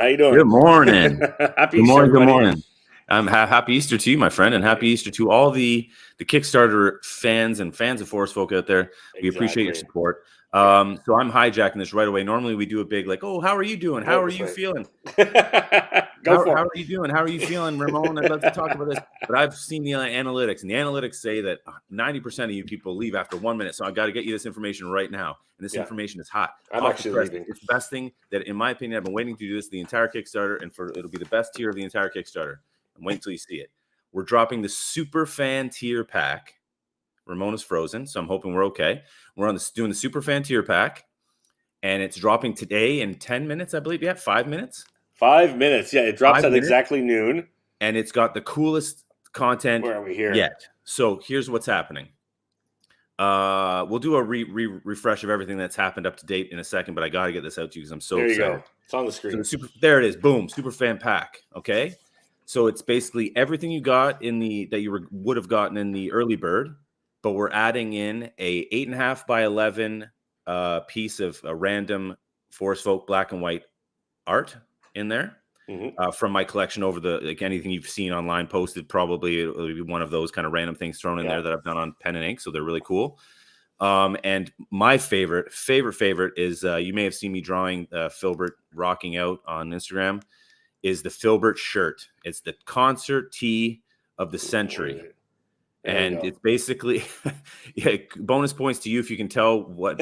How you doing? Good morning. Happy Good Easter, morning. Good everybody. morning. Happy Easter to you, my friend, and happy Easter to all the Kickstarter fans and fans of Forest Folk out there. We appreciate your support. So I'm hijacking this right away. Normally we do a big like, oh, how are you doing? How are you feeling? How are you doing? How are you feeling, Ramon? I'd love to talk about this. But I've seen the analytics, and the analytics say that 90% of you people leave after 1 minute. So I got to get you this information right now. And this information is hot. I'm actually leaving. It's the best thing that, in my opinion, I've been waiting to do this the entire Kickstarter, and it'll be the best tier of the entire Kickstarter. And wait until you see it. We're dropping the SuperFan Tier pack. Ramon is frozen, so I'm hoping we're okay. We're doing the SuperFan Tier pack, and it's dropping today in 10 minutes, I believe. Yeah, 5 minutes. 5 minutes. Yeah, it drops at exactly noon. And it's got the coolest content yet. So here's what's happening. We'll do a refresh of everything that's happened up to date in a second, but I got to get this out to you because I'm so excited. Go. It's on the screen. So there it is. Boom. SuperFan pack. Okay. So it's basically everything you got that you would have gotten in the early bird, but we're adding in a 8.5 by 11 piece of a random Forest Folk black and white art in there from my collection over anything you've seen online posted. Probably it'll be one of those kind of random things thrown in there that I've done on pen and ink. So they're really cool. And my favorite is you may have seen me drawing Filbert rocking out on Instagram. Is the Filbert shirt. It's the concert tee of the century. And it's basically bonus points to you if you can tell what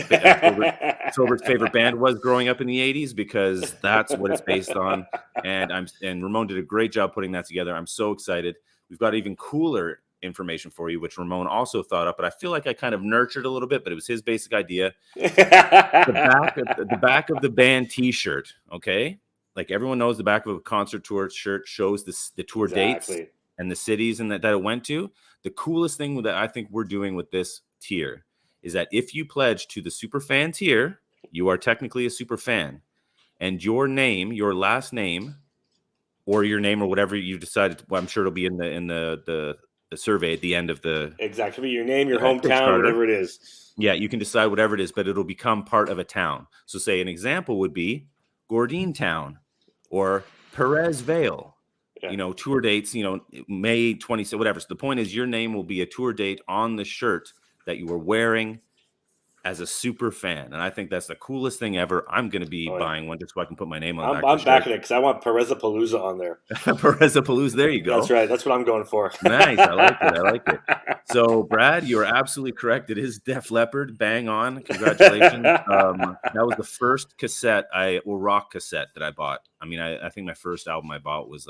Filbert's favorite band was growing up in the 80s, because that's what it's based on. And Ramon did a great job putting that together. I'm so excited. We've got even cooler information for you, which Ramon also thought up, but I feel like I kind of nurtured a little bit, but it was his basic idea. The back of the band t-shirt, okay? Like everyone knows, the back of a concert tour shirt shows the tour dates and the cities and that it went to. The coolest thing that I think we're doing with this tier is that if you pledge to the SuperFan tier, you are technically a super fan, and your name, your last name, or your name or whatever you decided. Well, I'm sure it'll be in the survey at the end of the exactly your name, your hometown, whatever it is. Yeah, you can decide whatever it is, but it'll become part of a town. So, say an example would be Gordine Town or Perez Vale. Tour dates, May 26th, whatever. So the point is your name will be a tour date on the shirt that you were wearing as a super fan. And I think that's the coolest thing ever. I'm going to be buying one just so I can put my name on it. I'm backing it because I want Perezapalooza on there. Perezapalooza, there you go. That's right. That's what I'm going for. Nice. I like it. So, Brad, you are absolutely correct. It is Def Leppard. Bang on. Congratulations. That was the first rock cassette that I bought. I mean, I think my first album I bought was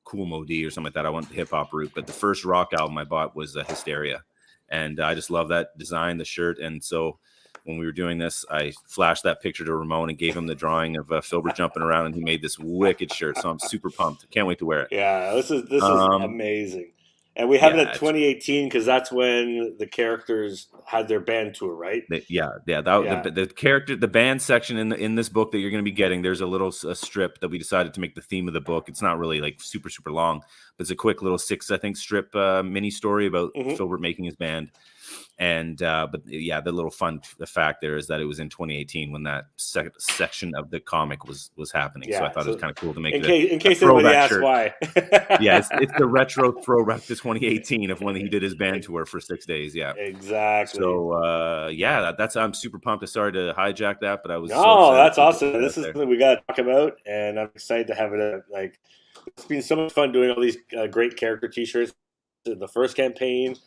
Cool Modi or something like that. I went the hip hop route, but the first rock album I bought was Hysteria, and I just love that design, the shirt. And so when we were doing this, I flashed that picture to Ramon and gave him the drawing of Filbert jumping around, and he made this wicked shirt. So I'm super pumped. Can't wait to wear it. Yeah, this is amazing. And we have it at 2018 because that's when the characters had their band tour, right? The band section in this book that you're going to be getting, there's a strip that we decided to make the theme of the book. It's not really like super, super long, but it's a quick little 6, I think, strip mini story about Filbert making his band. And the little fun fact there is that it was in 2018 when that section of the comic was happening. So I thought it was kind of cool to make in case anybody asks why. It's the retro throwback to 2018 of when he did his band tour for 6 days. Yeah, exactly. So I'm super pumped. I started to hijack that, but I was that's awesome. This is something we got to talk about, and I'm excited to have it. It's been so much fun doing all these great character T-shirts in the first campaign.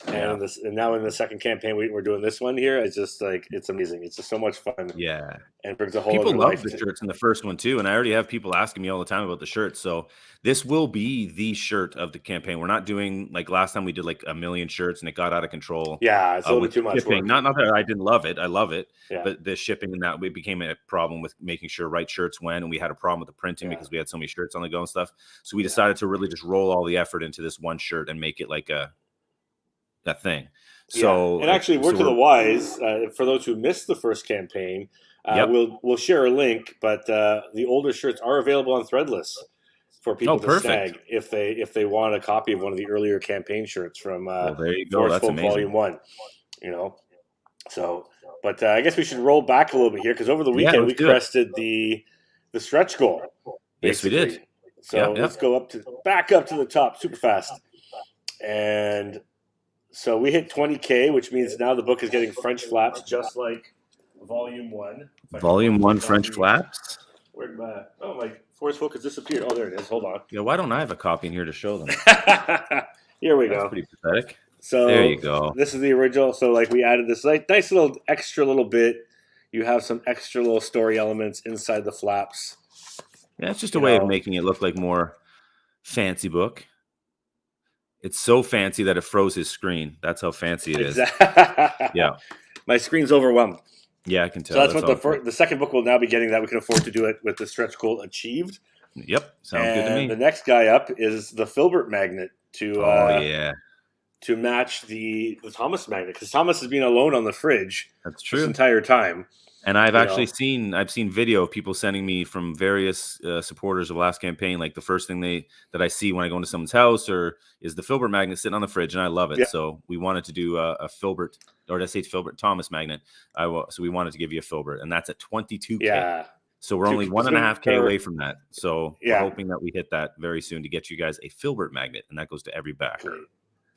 And now in the second campaign, we're doing this one here. It's just it's amazing. It's just so much fun. Yeah, and brings a whole. People love the shirts in the first one too, and I already have people asking me all the time about the shirts. So this will be the shirt of the campaign. We're not doing like last time we did like 1 million shirts and it got out of control. Yeah, it's a little bit too much shipping. Work. Not that I didn't love it. I love it. Yeah. But the shipping and that it became a problem with making sure right shirts went, and we had a problem with the printing because we had so many shirts on the go and stuff. So we decided to really just roll all the effort into this one shirt and make it like that thing. So and actually, word to the wise, for those who missed the first campaign, we'll share a link. But the older shirts are available on Threadless for people to snag if they want a copy of one of the earlier campaign shirts from there you go. That's amazing. Volume 1. So, but I guess we should roll back a little bit here because over the weekend we crested the stretch goal. Yes, we did. So let's go back up to the top super fast. And so we hit 20K, which means now the book is getting French flaps, just like Volume 1. Volume 1 French flaps. Where'd my Force Focus disappeared? Oh, there it is. Hold on. Yeah, why don't I have a copy in here to show them? Here we go. That's pretty pathetic. So there you go. This is the original. So like we added this nice little extra little bit. You have some extra little story elements inside the flaps. Yeah, it's just a way of making it look like more fancy book. It's so fancy that it froze his screen. That's how fancy it is. Yeah. My screen's overwhelmed. Yeah, I can tell. So that's what the second book will now be getting, that we can afford to do it with the stretch goal achieved. Yep. Sounds good to me. The next guy up is the Filbert magnet to match the Thomas magnet, because Thomas has been alone on the fridge. That's true. This entire time. And I've actually seen video of people sending me from various supporters of last campaign. Like the first thing that I see when I go into someone's house is the Filbert magnet sitting on the fridge, and I love it. Yeah. So we wanted to do a Filbert, or did I say Filbert Thomas magnet? So we wanted to give you a Filbert, and that's at 22K. Yeah. So we're only 1.5K away from that. So we're hoping that we hit that very soon to get you guys a Filbert magnet, and that goes to every backer.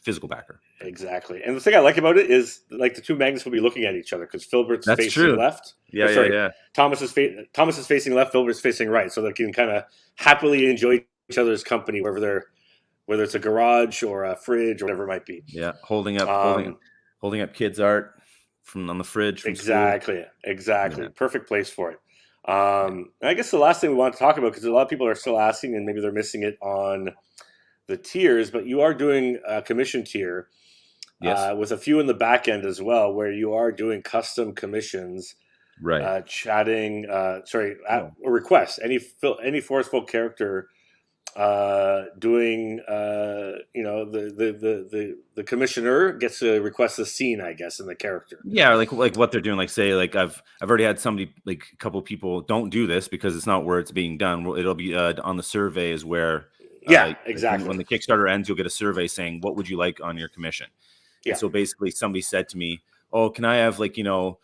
Physical backer. Exactly. And the thing I like about it is like the two magnets will be looking at each other, because Filbert's facing left. Yeah. Thomas is facing left, Filbert's facing right, so they can kind of happily enjoy each other's company whether it's a garage or a fridge or whatever it might be. Yeah, holding up kids' art from on the fridge. From exactly. Yeah. Perfect place for it. I guess the last thing we want to talk about, because a lot of people are still asking, and maybe they're missing it on the tiers, but you are doing a commission tier, with a few in the back end as well, where you are doing custom commissions, right? Chatting, a request. Any forceful character doing, the commissioner gets to request a scene, I guess, in the character. Yeah, like what they're doing. Like say, like I've already had somebody, like a couple of people, don't do this because it's not where it's being done. It'll be on the survey is where. Exactly. When the Kickstarter ends, you'll get a survey saying, what would you like on your commission? Yeah. And so basically somebody said to me, oh, can I have like I'll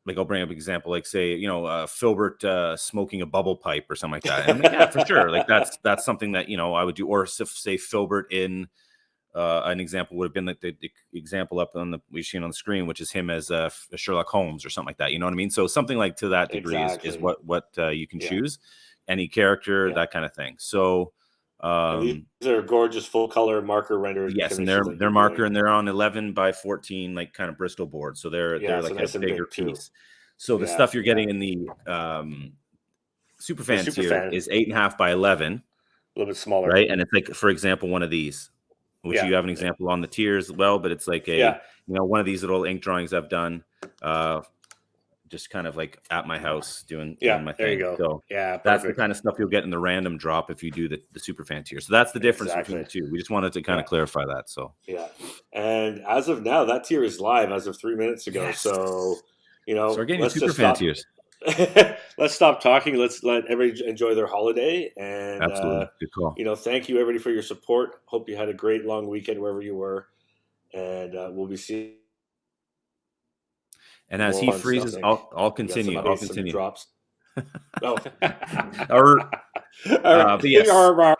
bring up an example, like say, Filbert smoking a bubble pipe or something like that. And I'm like, yeah, for sure. Like that's something that, I would do. Or say Filbert in an example would have been like the example up on we've seen on the screen, which is him as Sherlock Holmes or something like that. You know what I mean? So something like to that degree is what you can choose. Any character, that kind of thing. So, these are gorgeous full color marker rendered. Yes, and they're marker, and they're on 11 by 14, like kind of Bristol board. So they're like a bigger piece. So the stuff you're getting in the SuperFan tier is 8.5 by 11, a little bit smaller, right? And it's like, for example, one of these, which you have an example on the tiers as well. But it's like one of these little ink drawings I've done. Just kind of like at my house doing my thing. There you go. So that's the kind of stuff you'll get in the random drop if you do the SuperFan tier. So that's the difference between the two. We just wanted to kind of clarify that. So and as of now, that tier is live as of 3 minutes ago. Yes. So so we're getting SuperFan tiers. Let's stop talking. Let's let everybody enjoy their holiday. And absolutely, good call. Thank you everybody for your support. Hope you had a great long weekend wherever you were, and we'll be seeing. And as he freezes, I'll continue. I'll continue. Drops. Oh. But yes, I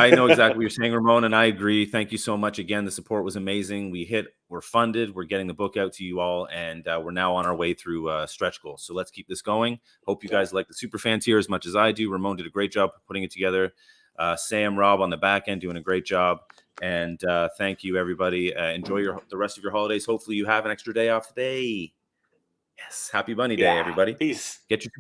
know exactly what you're saying, Ramon, and I agree. Thank you so much again. The support was amazing. We're funded. We're getting the book out to you all, and we're now on our way through stretch goals. So let's keep this going. Hope you guys like the SuperFan tier as much as I do. Ramon did a great job putting it together. Sam, Rob on the back end doing a great job. And thank you, everybody. Enjoy the rest of your holidays. Hopefully you have an extra day off today. Yes. Happy Bunny Day, everybody. Peace. Get your